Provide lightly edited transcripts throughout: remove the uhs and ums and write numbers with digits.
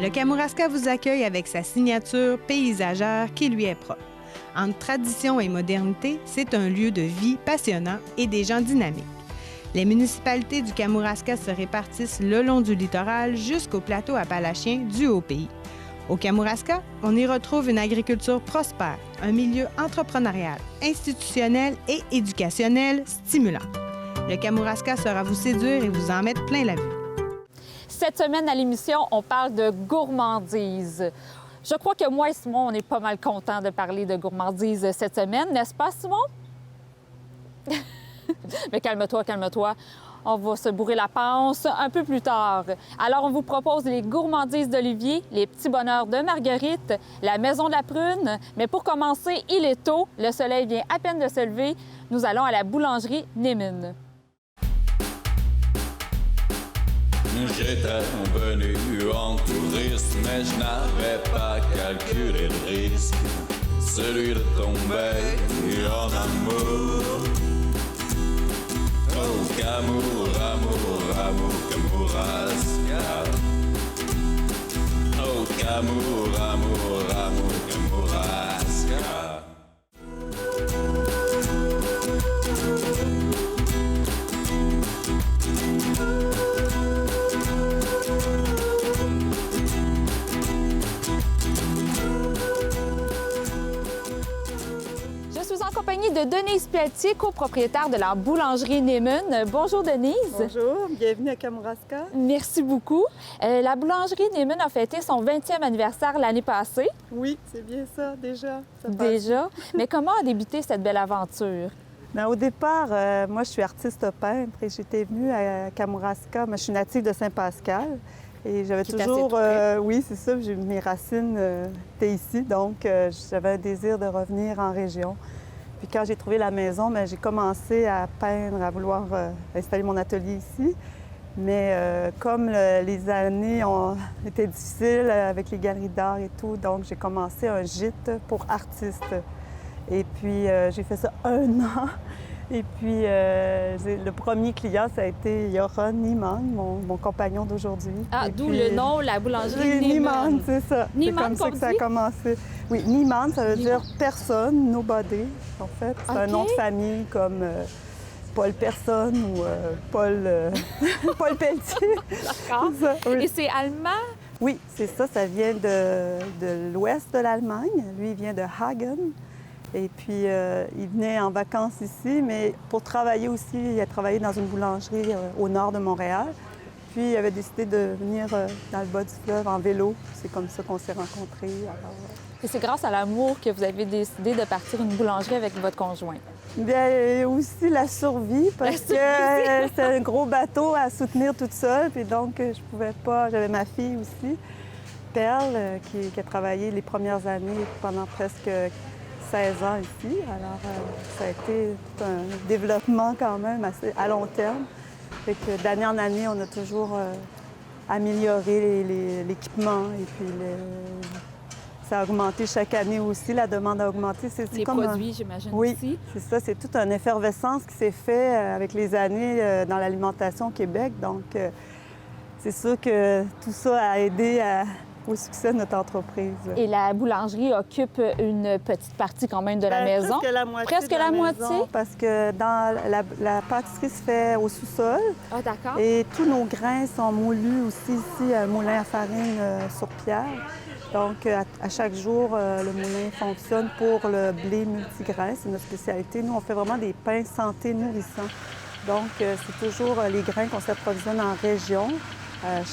le Kamouraska vous accueille avec sa signature paysagère qui lui est propre. Entre tradition et modernité, c'est un lieu de vie passionnant et des gens dynamiques. Les municipalités du Kamouraska se répartissent le long du littoral jusqu'au plateau appalachien du Haut-Pays. Au Kamouraska, on y retrouve une agriculture prospère, un milieu entrepreneurial, institutionnel et éducationnel stimulant. Le Kamouraska saura vous séduire et vous en mettre plein la vue. Cette semaine à l'émission, on parle de gourmandise. Je crois que moi et Simon, on est pas mal contents de parler de gourmandise cette semaine, n'est-ce pas, Simon? Mais calme-toi, calme-toi. On va se bourrer la panse un peu plus tard. Alors, on vous propose les gourmandises d'Olivier, les petits bonheurs de Marguerite, la maison de la prune. Mais pour commencer, il est tôt, le soleil vient à peine de se lever. Nous allons à la boulangerie Némine. J'étais venu en touriste, mais je n'avais pas calculé le risque, celui de tomber en amour. Oh, Kamour, amour, amour, Kamouraska. Oh, Kamour, amour, amour, Kamouraska. En compagnie de Denise Pelletier, copropriétaire de la boulangerie Némine. Bonjour Denise. Bonjour, bienvenue à Kamouraska. Merci beaucoup. La boulangerie Némine a fêté son 20e anniversaire l'année passée. Oui, c'est bien ça, déjà. Déjà. Mais comment a débuté cette belle aventure? Bien, au départ, moi, je suis artiste peintre et j'étais venue à Kamouraska. Moi, je suis native de Saint-Pascal. Et j'avais toujours... oui, c'est ça, mes racines étaient ici, donc j'avais un désir de revenir en région. Puis quand j'ai trouvé la maison, bien, j'ai commencé à peindre, à vouloir installer mon atelier ici. Mais comme les années ont été difficiles avec les galeries d'art et tout, donc j'ai commencé un gîte pour artistes. Et puis j'ai fait ça 1 an. Et puis le premier client, ça a été Joran Niemann, mon compagnon d'aujourd'hui. Ah, et d'où puis, le nom, la boulangerie Niemann, c'est ça. Niemann, c'est comme ça que ça a commencé. Oui, Niemann, ça veut dire personne, nobody, en fait. C'est un nom de famille comme Paul Personne ou Paul Pelletier. D'accord. Oui. Et c'est allemand? Oui, c'est ça. Ça vient de l'ouest de l'Allemagne. Lui, il vient de Hagen. Et puis, il venait en vacances ici, mais pour travailler aussi, il a travaillé dans une boulangerie au nord de Montréal. Puis, il avait décidé de venir dans le bas du fleuve en vélo. C'est comme ça qu'on s'est rencontrés. Alors, Et c'est grâce à l'amour que vous avez décidé de partir une boulangerie avec votre conjoint. Bien, aussi la survie, parce que c'est un gros bateau à soutenir toute seule. Puis donc, je pouvais pas... J'avais ma fille aussi, Perle, qui a travaillé les premières années pendant presque 16 ans ici. Alors, ça a été tout un développement quand même assez à long terme. Fait que d'année en année, on a toujours amélioré l'équipement et puis ça a augmenté chaque année aussi. La demande a augmenté. Les comme produits, j'imagine, oui, aussi. c'est ça. C'est toute une effervescence qui s'est faite avec les années dans l'alimentation au Québec. Donc, c'est sûr que tout ça a aidé au succès de notre entreprise. Et la boulangerie occupe une petite partie quand même de la maison. Presque la moitié. Presque la moitié? Parce que dans la pâtisserie se fait au sous-sol. Ah, d'accord. Et tous nos grains sont moulus aussi ici, un moulin à farine sur pierre. Donc, à chaque jour, le moulin fonctionne pour le blé multigrain. C'est notre spécialité. Nous, on fait vraiment des pains santé nourrissants. Donc, c'est toujours les grains qu'on s'approvisionne en région.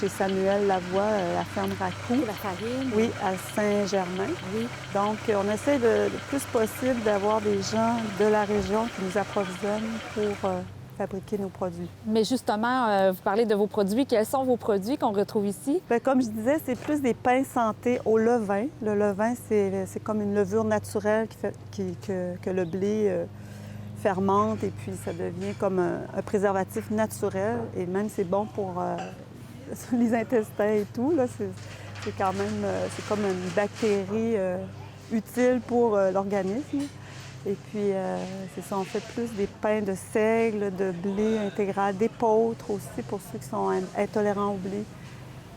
Chez Samuel Lavoie, la ferme Racou. La farine. Oui, à Saint-Germain. Oui. Donc, on essaie le plus possible d'avoir des gens de la région qui nous approvisionnent pour fabriquer nos produits. Mais justement, vous parlez de vos produits. Quels sont vos produits qu'on retrouve ici? Bien, comme je disais, c'est plus des pains santé au levain. Le levain, c'est comme une levure naturelle que le blé fermente et puis ça devient comme un préservatif naturel. Et même, c'est bon pour les intestins et tout. Là, c'est quand même c'est comme une bactérie utile pour l'organisme. Et puis, c'est ça, on fait plus des pains de seigle, de blé intégral, d'épeautre aussi pour ceux qui sont intolérants au blé.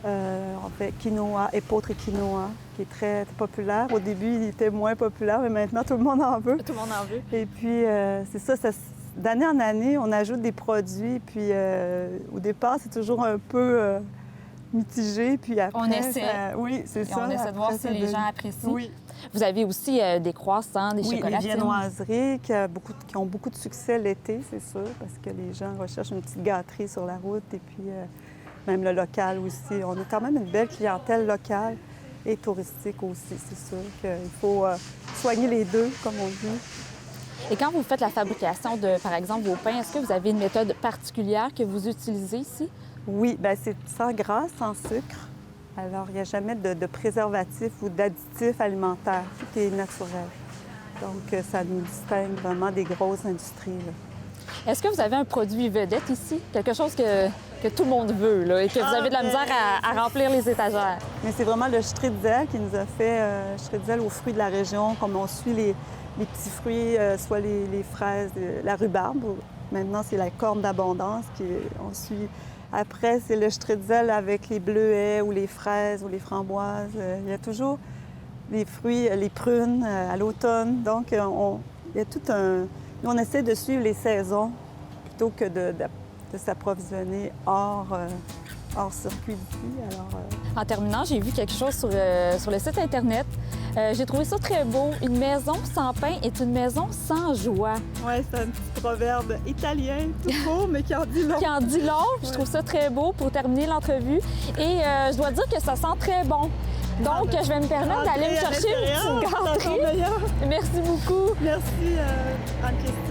On fait quinoa, épeautre et quinoa, qui est très populaire. Au début, il était moins populaire, mais maintenant, tout le monde en veut. Tout le monde en veut. Et puis, c'est ça, d'année en année, on ajoute des produits. Puis, au départ, c'est toujours un peu mitigé. Puis après, on essaie. Oui, c'est ça. On essaie de voir si les gens apprécient. Oui. Vous avez aussi des croissants, des chocolatines. Oui, les viennoiseries qui ont beaucoup de succès l'été, c'est sûr, parce que les gens recherchent une petite gâterie sur la route. Et puis, même le local aussi. On a quand même une belle clientèle locale et touristique aussi. C'est sûr qu'il faut soigner les deux, comme on dit. Et quand vous faites la fabrication de, par exemple, vos pains, est-ce que vous avez une méthode particulière que vous utilisez ici? Oui, bien c'est sans gras, sans sucre. Alors, il n'y a jamais de préservatif ou d'additifs alimentaires. Tout est naturel. Donc, ça nous distingue vraiment des grosses industries, là. Est-ce que vous avez un produit vedette ici? Quelque chose que tout le monde veut là, et que vous avez de la misère à remplir les étagères? Mais c'est vraiment le Stritzel qui nous a fait Stritzel aux fruits de la région, comme on suit les petits fruits, soit les fraises, la rhubarbe. Maintenant, c'est la corne d'abondance qu'on suit. Après, c'est le Stritzel avec les bleuets ou les fraises ou les framboises. Il y a toujours les fruits, les prunes à l'automne. Donc, il y a tout un... Nous, on essaie de suivre les saisons plutôt que de s'approvisionner hors circuit d'ici. En terminant, j'ai vu quelque chose sur le site Internet. J'ai trouvé ça très beau. Une maison sans pain est une maison sans joie. Oui, c'est un petit proverbe italien, tout court, mais qui en dit long. Qui en dit long. Je trouve ça très beau pour terminer l'entrevue. Et je dois dire que ça sent très bon. Donc, je vais me permettre d'aller me chercher une petite gâterie. Merci beaucoup. Merci, Anne-Christine.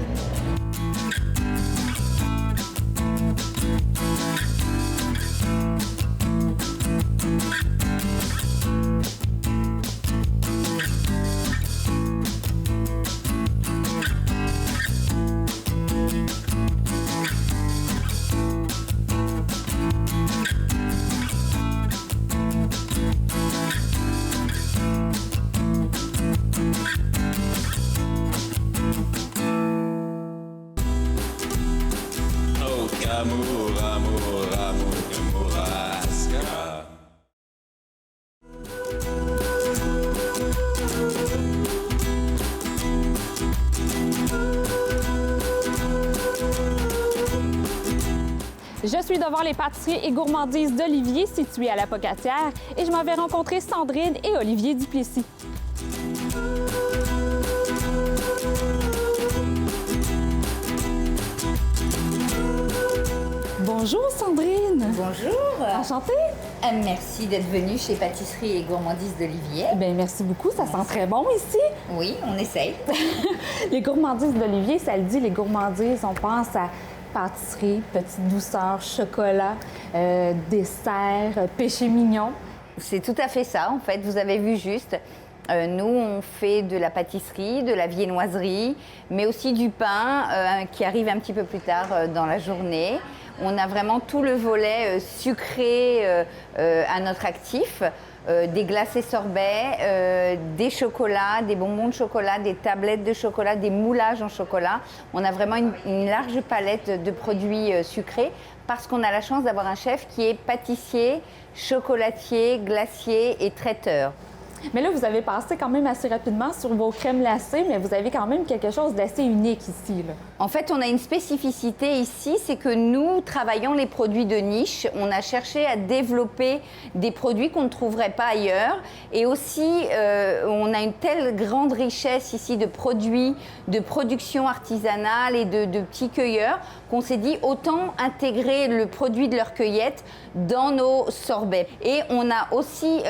Amour, amour, amour, Kamouraska. Je suis devant les pâtisseries et gourmandises d'Olivier, situées à la Pocatière, et je m'en vais rencontrer Sandrine et Olivier Duplessis. Bonjour Sandrine! Bonjour! Enchantée! Merci d'être venue chez Pâtisserie et Gourmandises d'Olivier. Bien, merci beaucoup, ça sent très bon ici. Oui, on essaye. Les gourmandises d'Olivier, ça le dit, les gourmandises, on pense à pâtisserie, petite douceur, chocolat, dessert, péché mignon. C'est tout à fait ça, en fait, vous avez vu juste. Nous, on fait de la pâtisserie, de la viennoiserie, mais aussi du pain qui arrive un petit peu plus tard dans la journée. On a vraiment tout le volet sucré à notre actif, des glacés sorbets, des chocolats, des bonbons de chocolat, des tablettes de chocolat, des moulages en chocolat. On a vraiment une large palette de produits sucrés parce qu'on a la chance d'avoir un chef qui est pâtissier, chocolatier, glacier et traiteur. Mais là, vous avez passé quand même assez rapidement sur vos crèmes glacées, mais vous avez quand même quelque chose d'assez unique ici, là. En fait, on a une spécificité ici, c'est que nous travaillons les produits de niche. On a cherché à développer des produits qu'on ne trouverait pas ailleurs. Et aussi, on a une telle grande richesse ici de produits, de production artisanale et de petits cueilleurs qu'on s'est dit autant intégrer le produit de leur cueillette dans nos sorbets. Et on a aussi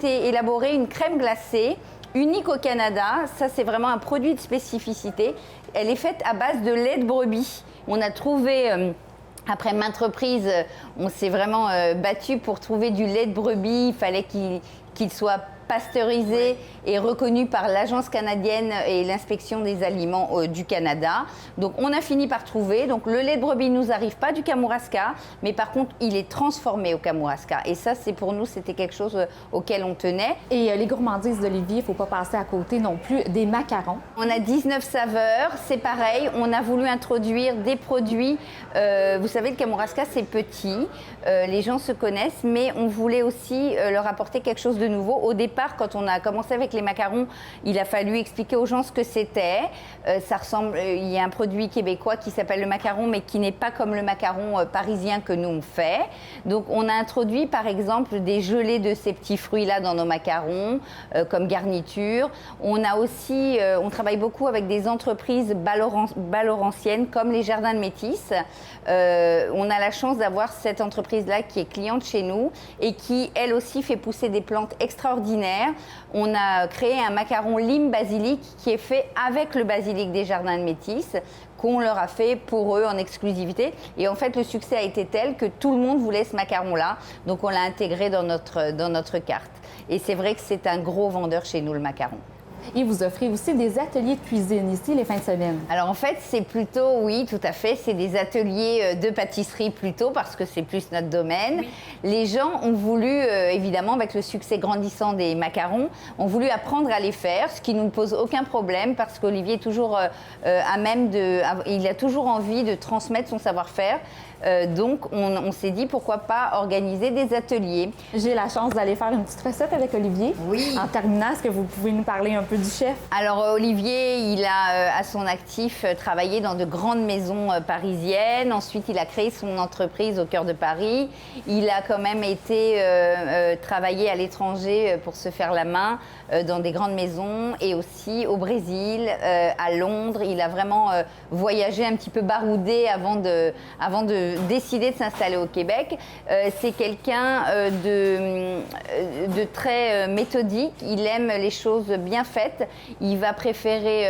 élaboré une crème glacée unique au Canada. Ça, c'est vraiment un produit de spécificité. Elle est faite à base de lait de brebis. On a trouvé, après maintes reprises, on s'est vraiment battu pour trouver du lait de brebis. Il fallait qu'il soit pasteurisé et reconnu par l'Agence canadienne et l'inspection des aliments du Canada. Donc on a fini par trouver. Donc le lait de brebis nous arrive pas du Kamouraska, mais par contre il est transformé au Kamouraska. Et ça, c'est pour nous, c'était quelque chose auquel on tenait. Et les gourmandises d'Olivier, il ne faut pas passer à côté non plus des macarons. On a 19 saveurs, c'est pareil. On a voulu introduire des produits. Vous savez, le Kamouraska, c'est petit. Les gens se connaissent, mais on voulait aussi leur apporter quelque chose de nouveau. Au départ, quand on a commencé avec les macarons, il a fallu expliquer aux gens ce que c'était. Ça ressemble, il y a un produit québécois qui s'appelle le macaron, mais qui n'est pas comme le macaron parisien que nous on fait. Donc, on a introduit, par exemple, des gelées de ces petits fruits-là dans nos macarons, comme garniture. On a aussi, on travaille beaucoup avec des entreprises bas-laurentiennes, comme les Jardins de Métis. On a la chance d'avoir cette entreprise-là qui est cliente chez nous et qui, elle aussi, fait pousser des plantes extraordinaires. On a créé un macaron lime basilic qui est fait avec le basilic des Jardins de Métis, qu'on leur a fait pour eux en exclusivité. Et en fait, le succès a été tel que tout le monde voulait ce macaron-là. Donc, on l'a intégré dans notre carte. Et c'est vrai que c'est un gros vendeur chez nous, le macaron. Et vous offrez aussi des ateliers de cuisine ici les fins de semaine. Alors en fait, c'est plutôt, oui, tout à fait, c'est des ateliers de pâtisserie plutôt parce que c'est plus notre domaine. Oui. Les gens ont voulu, évidemment, avec le succès grandissant des macarons, ont voulu apprendre à les faire, ce qui ne nous pose aucun problème parce qu'Olivier est toujours à même il a toujours envie de transmettre son savoir-faire. Donc, on s'est dit pourquoi pas organiser des ateliers. J'ai la chance d'aller faire une petite recette avec Olivier. Oui. En terminant, est-ce que vous pouvez nous parler un peu du chef? Alors, Olivier, il a à son actif travaillé dans de grandes maisons parisiennes. Ensuite, il a créé son entreprise au cœur de Paris. Il a quand même été travailler à l'étranger pour se faire la main dans des grandes maisons et aussi au Brésil, à Londres. Il a vraiment voyagé un petit peu baroudé avant de décider de s'installer au Québec. C'est quelqu'un de très méthodique. Il aime les choses bien faites. Il va préférer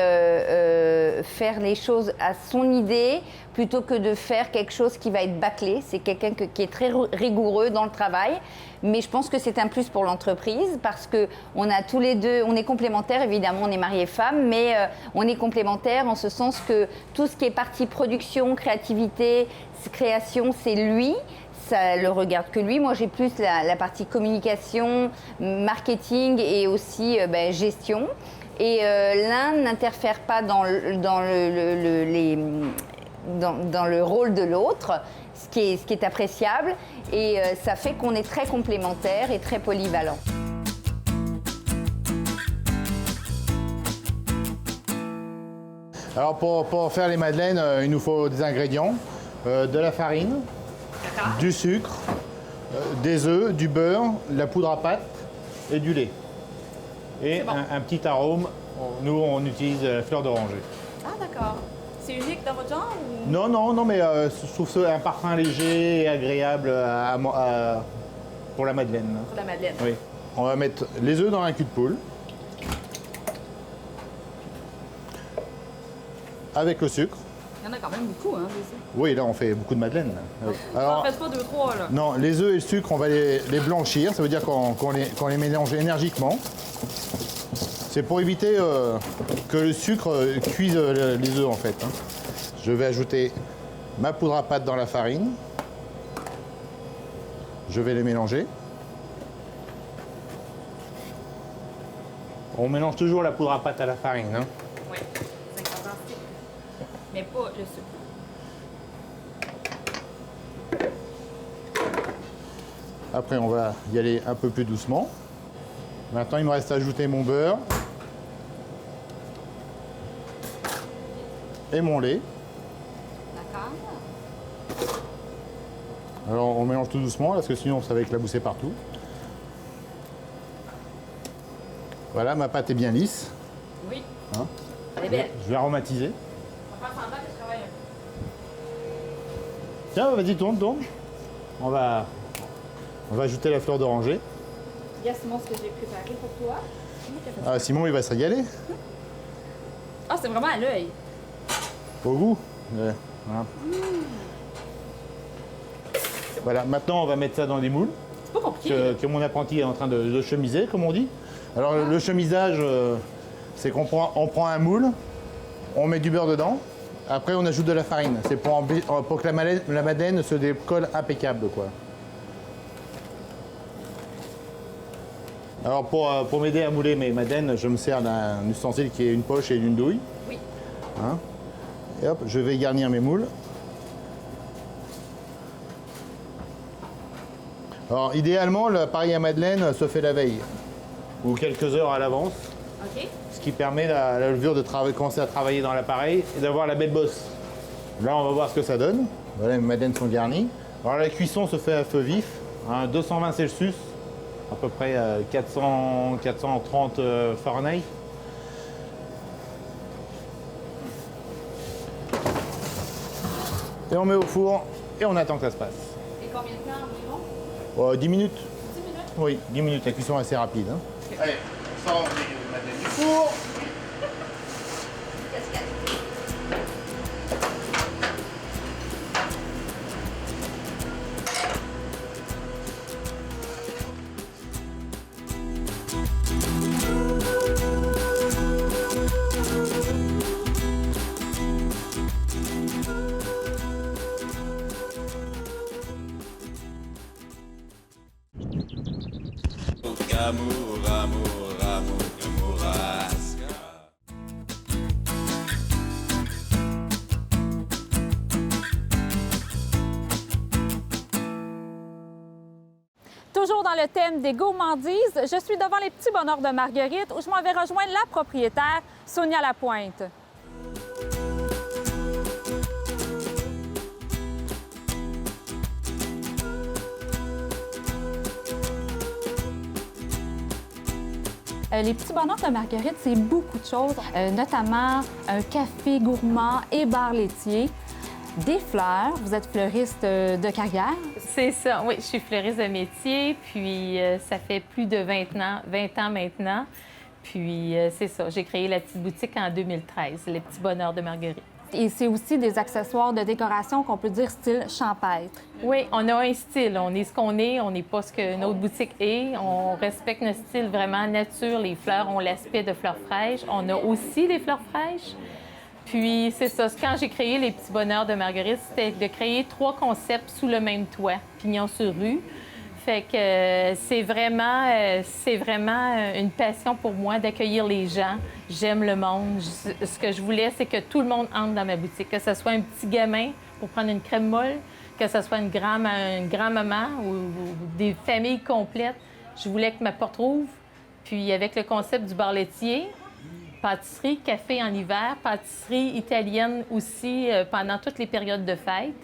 faire les choses à son idée plutôt que de faire quelque chose qui va être bâclé. C'est quelqu'un qui est très rigoureux dans le travail. Mais je pense que c'est un plus pour l'entreprise parce qu'on a tous les deux, on est complémentaires, évidemment, on est mariés femmes, mais on est complémentaires en ce sens que tout ce qui est partie production, créativité, création, c'est lui. Ça le regarde que lui. Moi, j'ai plus la partie communication, marketing et aussi gestion. Et l'un n'interfère pas dans le rôle de l'autre, ce qui est appréciable. Et ça fait qu'on est très complémentaires et très polyvalents. Alors pour faire les madeleines, il nous faut des ingrédients, de la farine, du sucre, des œufs, du beurre, la poudre à pâte et du lait. Et bon, un petit arôme, nous on utilise la fleur d'oranger. Ah d'accord. C'est unique dans votre genre ou... Non, mais je trouve ça un parfum léger et agréable pour la madeleine. Pour la madeleine. Oui. On va mettre les œufs dans un cul de poule. Avec le sucre. Il y en a quand même beaucoup, hein, des œufs. Oui, là, on fait beaucoup de madeleine. Oui. Alors, en faites pas 2, 3, là. Non, les œufs et le sucre, on va les blanchir. Ça veut dire qu'on les mélange énergiquement. C'est pour éviter que le sucre cuise les œufs, en fait. Je vais ajouter ma poudre à pâte dans la farine. Je vais les mélanger. On mélange toujours la poudre à pâte à la farine. Hein. Oui, c'est fantastique. Mais pas le sucre. Après, on va y aller un peu plus doucement. Maintenant, il me reste à ajouter mon beurre et mon lait. D'accord. Alors, on mélange tout doucement, parce que sinon, ça va éclabousser partout. Voilà, ma pâte est bien lisse. Oui. Hein? Elle est belle. Je vais aromatiser. On va faire semblant que je travaille un peu. Tiens, vas-y, tourne. On va ajouter la fleur d'oranger. Regarde Simon, ce que j'ai préparé pour toi. Ah, Simon, il va se régaler. Ah, c'est vraiment à l'œil. Au goût. Ouais, voilà. Voilà, maintenant, on va mettre ça dans des moules. C'est pas compliqué. Que mon apprenti est en train de chemiser, comme on dit. Alors le chemisage, c'est qu'on prend un moule, on met du beurre dedans, après on ajoute de la farine. C'est pour que la madeleine se décolle impeccable, quoi. Alors pour m'aider à mouler mes madeleines, je me sers d'un ustensile qui est une poche et une douille. Oui. Hein? Et hop, je vais garnir mes moules. Alors idéalement, l'appareil à madeleine se fait la veille ou quelques heures à l'avance. OK. Ce qui permet à la levure de commencer à travailler dans l'appareil et d'avoir la belle bosse. Là, on va voir ce que ça donne. Voilà, mes madeleines sont garnies. Alors la cuisson se fait à feu vif, à 220 Celsius, à peu près 430 Fahrenheit. Et on met au four et on attend que ça se passe. Et combien de temps environ? 10 minutes. 10 minutes? Oui, 10 minutes. La cuisson est assez rapide. Hein. Okay. Allez, on sort les madeleines du four. Amour, amour, amour, Kamouraska. Toujours dans le thème des gourmandises, je suis devant les petits bonheurs de Marguerite où je m'en vais rejoindre la propriétaire, Sonia Lapointe. Les petits bonheurs de Marguerite, c'est beaucoup de choses, notamment un café gourmand et bar laitier, des fleurs. Vous êtes fleuriste de carrière. C'est ça, oui, je suis fleuriste de métier, puis ça fait plus de 20 ans maintenant. Puis c'est ça, j'ai créé la petite boutique en 2013, les petits bonheurs de Marguerite. Et c'est aussi des accessoires de décoration qu'on peut dire style champêtre. Oui, on a un style. On est ce qu'on est, on n'est pas ce que notre boutique est. On respecte notre style vraiment nature. Les fleurs ont l'aspect de fleurs fraîches. On a aussi des fleurs fraîches. Puis c'est ça, quand j'ai créé les petits bonheurs de Marguerite, c'était de créer 3 concepts sous le même toit, pignon sur rue. Fait que c'est vraiment une passion pour moi d'accueillir les gens. J'aime le monde. Ce que je voulais, c'est que tout le monde entre dans ma boutique, que ce soit un petit gamin pour prendre une crème molle, que ce soit une grand-maman ou des familles complètes. Je voulais que ma porte rouvre. Puis avec le concept du bar laitier, pâtisserie, café en hiver, pâtisserie italienne aussi pendant toutes les périodes de fête.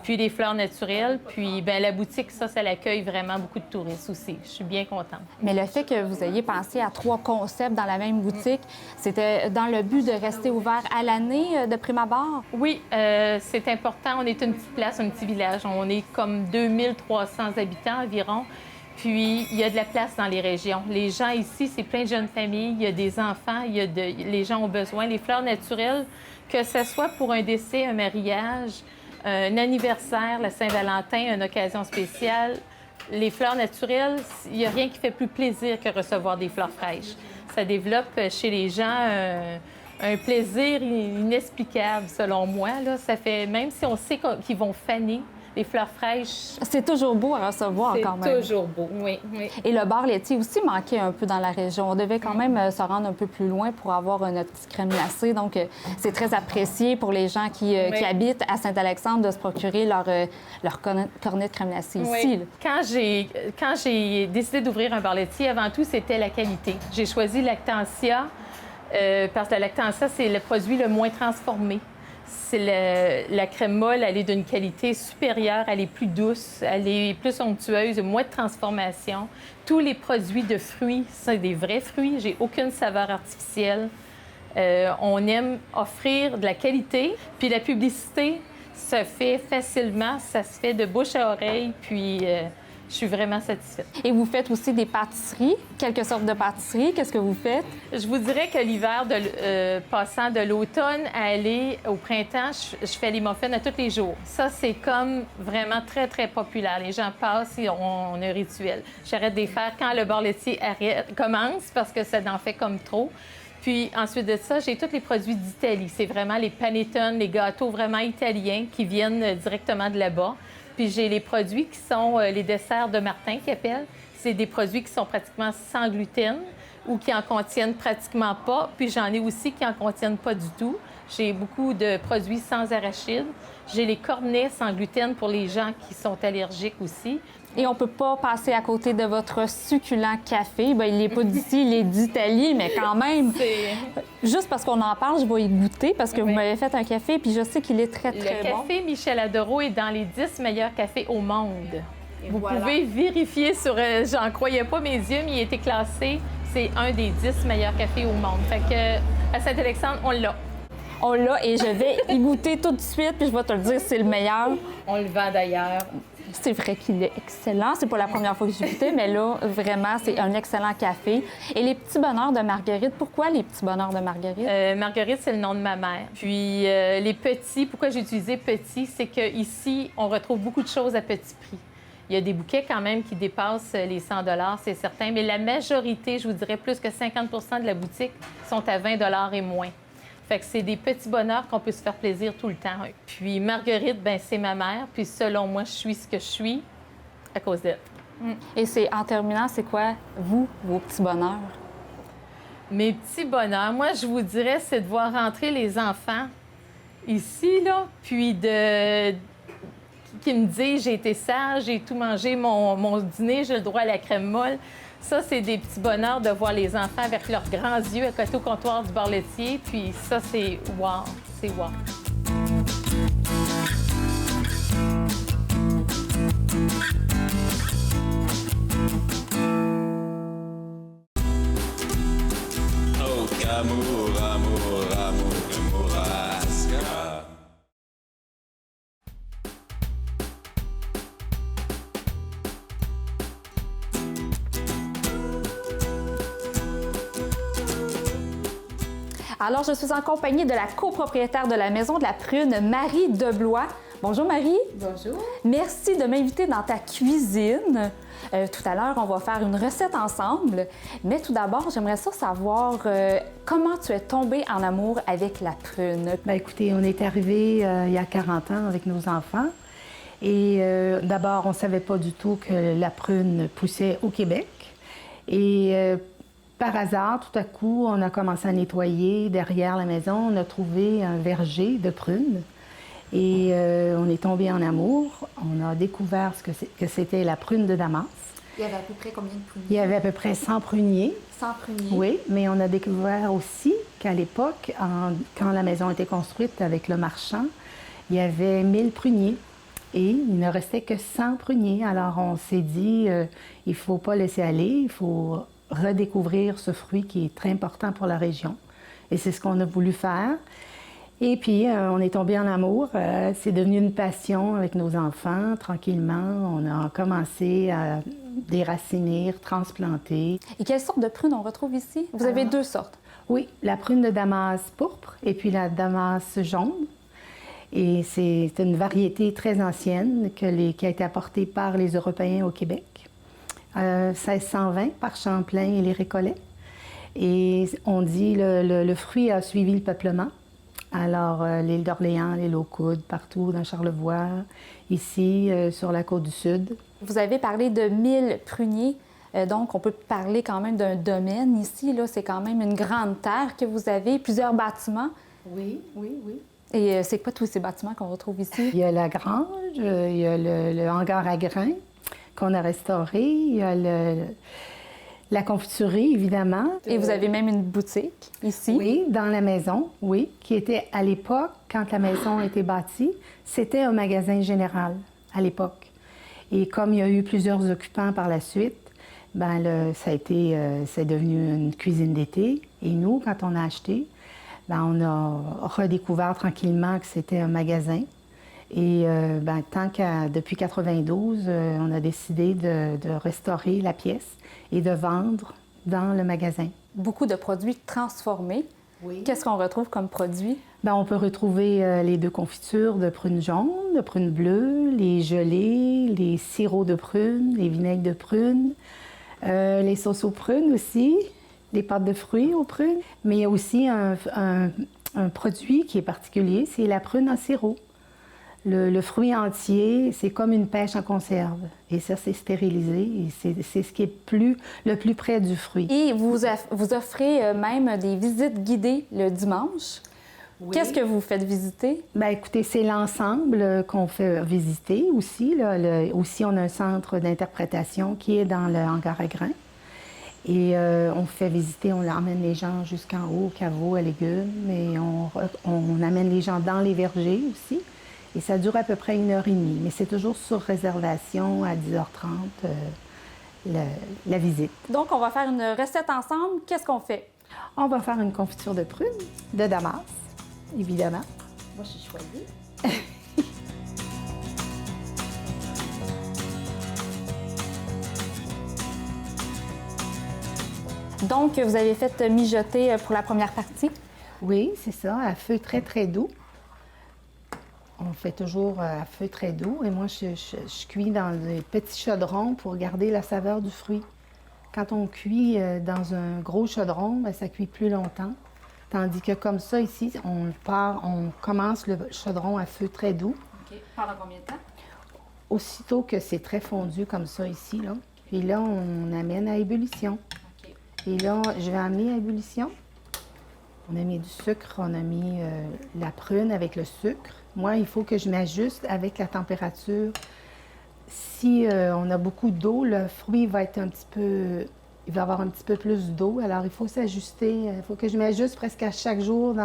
Puis des fleurs naturelles. Puis bien, la boutique, ça l'accueille vraiment beaucoup de touristes aussi. Je suis bien contente. Mais le fait que vous ayez pensé à 3 concepts dans la même boutique, c'était dans le but de rester ouvert à l'année de prime abord? Oui, c'est important. On est une petite place, un petit village. On est comme 2300 habitants environ. Puis, il y a de la place dans les régions. Les gens ici, c'est plein de jeunes familles, il y a des enfants, les gens ont besoin. Les fleurs naturelles, que ce soit pour un décès, un mariage, un anniversaire, la Saint-Valentin, une occasion spéciale, les fleurs naturelles, il n'y a rien qui fait plus plaisir que recevoir des fleurs fraîches. Ça développe chez les gens un plaisir inexplicable, selon moi. Là. Ça fait, même si on sait qu'ils vont faner, les fleurs fraîches... C'est toujours beau à recevoir quand même. C'est toujours beau, oui, oui. Et le bar laitier aussi manquait un peu dans la région. On devait quand même se rendre un peu plus loin pour avoir notre petite crème glacée. Donc, c'est très apprécié pour les gens qui habitent à Saint-Alexandre de se procurer leur cornet de crème glacée ici. Là. Quand j'ai décidé d'ouvrir un bar laitier, avant tout, c'était la qualité. J'ai choisi Lactantia parce que la Lactantia, c'est le produit le moins transformé. La crème molle, elle est d'une qualité supérieure, elle est plus douce, elle est plus onctueuse, moins de transformation. Tous les produits de fruits, c'est des vrais fruits, j'ai aucune saveur artificielle. On aime offrir de la qualité, puis la publicité se fait facilement, ça se fait de bouche à oreille, puis Je suis vraiment satisfaite. Et vous faites aussi des pâtisseries, quelques sortes de pâtisseries. Qu'est-ce que vous faites? Je vous dirais que l'hiver, passant de l'automne à aller au printemps, je fais les muffins à tous les jours. Ça, c'est comme vraiment très, très populaire. Les gens passent et on a un rituel. J'arrête de les faire quand le bar laitier commence parce que ça en fait comme trop. Puis ensuite de ça, j'ai tous les produits d'Italie. C'est vraiment les panettone, les gâteaux vraiment italiens qui viennent directement de là-bas. Puis j'ai les produits qui sont les desserts de Martin, qu'ils appellent. C'est des produits qui sont pratiquement sans gluten ou qui en contiennent pratiquement pas. Puis j'en ai aussi qui en contiennent pas du tout. J'ai beaucoup de produits sans arachides. J'ai les cornets sans gluten pour les gens qui sont allergiques aussi. Et on peut pas passer à côté de votre succulent café. Bien, il n'est pas d'ici, il est d'Italie, mais quand même, juste parce qu'on en parle, je vais y goûter parce que vous m'avez fait un café, puis je sais qu'il est très, très bon. Le café Michel Adoro est dans les 10 meilleurs cafés au monde. Vous pouvez vérifier sur... j'en croyais pas mes yeux, mais il a été classé. C'est un des 10 meilleurs cafés au monde. Fait que à Saint-Alexandre, on l'a. On l'a et je vais y goûter tout de suite, puis je vais te le dire, c'est le meilleur. On le vend d'ailleurs. C'est vrai qu'il est excellent. C'est pas la première fois que j'ai goûté, mais là, vraiment, c'est un excellent café. Et les petits bonheurs de Marguerite, pourquoi les petits bonheurs de Marguerite? Marguerite, c'est le nom de ma mère. Puis les petits, pourquoi j'ai utilisé petits, c'est qu'ici, on retrouve beaucoup de choses à petit prix. Il y a des bouquets quand même qui dépassent les 100 $, c'est certain, mais la majorité, je vous dirais plus que 50 de la boutique, sont à 20 $ et moins. Fait que c'est des petits bonheurs qu'on peut se faire plaisir tout le temps. Puis Marguerite, ben c'est ma mère. Puis selon moi, je suis ce que je suis à cause d'elle. Et c'est en terminant, c'est quoi, vous, vos petits bonheurs? Mes petits bonheurs, moi, je vous dirais, c'est de voir rentrer les enfants ici, là, puis qui me disent, j'ai été sage, j'ai tout mangé, mon dîner, j'ai le droit à la crème molle. Ça, c'est des petits bonheurs de voir les enfants avec leurs grands yeux à côté au comptoir du bar laitier. Puis ça, c'est wow, c'est wow. Oh, qu'amour, amour, amour, Kamouraska. Alors, je suis en compagnie de la copropriétaire de la Maison de la Prune, Marie Deblois. Bonjour, Marie. Bonjour. Merci de m'inviter dans ta cuisine. Tout à l'heure, on va faire une recette ensemble. Mais tout d'abord, j'aimerais savoir comment tu es tombée en amour avec la prune. Bien, écoutez, on est arrivé il y a 40 ans avec nos enfants. Et d'abord, on ne savait pas du tout que la prune poussait au Québec. Et par hasard, tout à coup, on a commencé à nettoyer derrière la maison. On a trouvé un verger de prunes. Et on est tombé en amour. On a découvert que c'était la prune de Damas. Il y avait à peu près combien de pruniers? Il y avait à peu près 100 pruniers. 100 pruniers? Oui, mais on a découvert aussi qu'à l'époque, quand la maison a été construite avec le marchand, il y avait 1000 pruniers. Et il ne restait que 100 pruniers. Alors on s'est dit, il ne faut pas laisser aller, il faut redécouvrir ce fruit qui est très important pour la région. Et c'est ce qu'on a voulu faire. Et puis, on est tombé en amour. C'est devenu une passion avec nos enfants. Tranquillement, on a commencé à déraciner, transplanter. Et quelle sorte de prune on retrouve ici? Vous avez deux sortes. Oui, la prune de Damas pourpre et puis la Damas jaune. Et c'est une variété très ancienne qui a été apportée par les Européens au Québec. 1620 par Champlain et les Récollets. Et on dit le fruit a suivi le peuplement. Alors, l'île d'Orléans, l'île aux Coudes, partout dans Charlevoix, ici, sur la côte du Sud. Vous avez parlé de 1000 pruniers, donc on peut parler quand même d'un domaine ici. Là, c'est quand même une grande terre que vous avez, plusieurs bâtiments. Oui, oui, oui. Et c'est quoi tous ces bâtiments qu'on retrouve ici? Il y a la grange, il y a le hangar à grains qu'on a restauré, il y a la confiturerie, évidemment. Et vous avez même une boutique ici? Oui, dans la maison, oui, qui était à l'époque, quand la maison a été bâtie, c'était un magasin général à l'époque. Et comme il y a eu plusieurs occupants par la suite, c'est devenu une cuisine d'été. Et nous, quand on a acheté, on a redécouvert tranquillement que c'était un magasin. Et depuis 92, on a décidé de restaurer la pièce et de vendre dans le magasin. Beaucoup de produits transformés. Oui. Qu'est-ce qu'on retrouve comme produit? On peut retrouver les 2 confitures de prunes jaunes, de prunes bleues, les gelées, les sirops de prunes, les vinaigres de prunes, les sauces aux prunes aussi, les pâtes de fruits aux prunes. Mais il y a aussi un produit qui est particulier, c'est la prune en sirop. Le fruit entier, c'est comme une pêche en conserve. Et ça, c'est stérilisé et c'est ce qui est le plus près du fruit. Et vous offrez même des visites guidées le dimanche. Oui. Qu'est-ce que vous faites visiter? Écoutez, c'est l'ensemble qu'on fait visiter aussi. Aussi, on a un centre d'interprétation qui est dans le hangar à grains. Et on fait visiter, on emmène les gens jusqu'en haut, au caveau à légumes. Et on amène les gens dans les vergers aussi. Et ça dure à peu près 1h30. Mais c'est toujours sur réservation à 10h30, la visite. Donc, on va faire une recette ensemble. Qu'est-ce qu'on fait? On va faire une confiture de prunes, de Damas, évidemment. Moi, je suis choisie. Donc, vous avez fait mijoter pour la première partie? Oui, c'est ça, à feu très, très doux. On fait toujours à feu très doux. Et moi, je cuis dans des petits chaudrons pour garder la saveur du fruit. Quand on cuit dans un gros chaudron, ça cuit plus longtemps. Tandis que comme ça, ici, on commence le chaudron à feu très doux. OK. Pendant combien de temps? Aussitôt que c'est très fondu comme ça ici, là. Puis là, on amène à ébullition. OK. Et là, je vais amener à ébullition. On a mis du sucre, on a mis la prune avec le sucre. Moi, il faut que je m'ajuste avec la température. Si on a beaucoup d'eau, le fruit va être il va avoir un petit peu plus d'eau. Alors, il faut s'ajuster. Il faut que je m'ajuste presque à chaque jour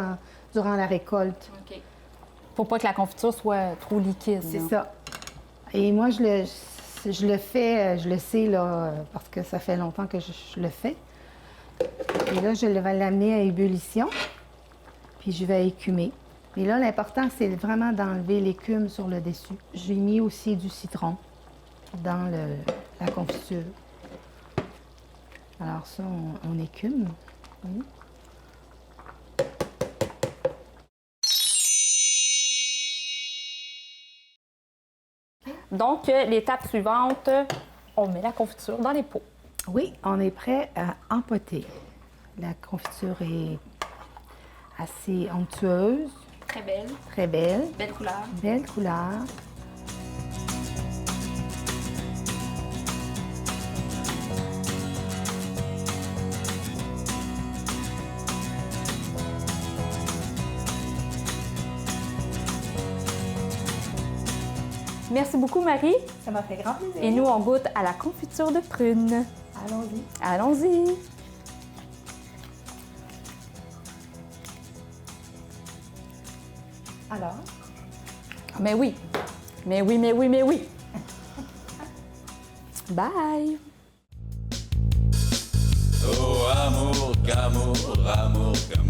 durant la récolte. OK. Faut pas que la confiture soit trop liquide. C'est ça. Et moi, je le fais, je le sais, là, parce que ça fait longtemps que je le fais. Et là, je vais l'amener à ébullition, puis je vais écumer. Et là, l'important, c'est vraiment d'enlever l'écume sur le dessus. J'ai mis aussi du citron dans la confiture. Alors ça, on écume. Donc, l'étape suivante, on met la confiture dans les pots. Oui, on est prêt à empoter. La confiture est assez onctueuse. Très belle. Très belle. Belle couleur. Belle couleur. Merci beaucoup, Marie. Ça m'a fait grand plaisir. Et nous, on goûte à la confiture de prunes. Allons-y. Allons-y. Alors? Mais oui. Mais oui, mais oui, mais oui. Bye. Oh, amour, qu'amour, amour, qu'amour.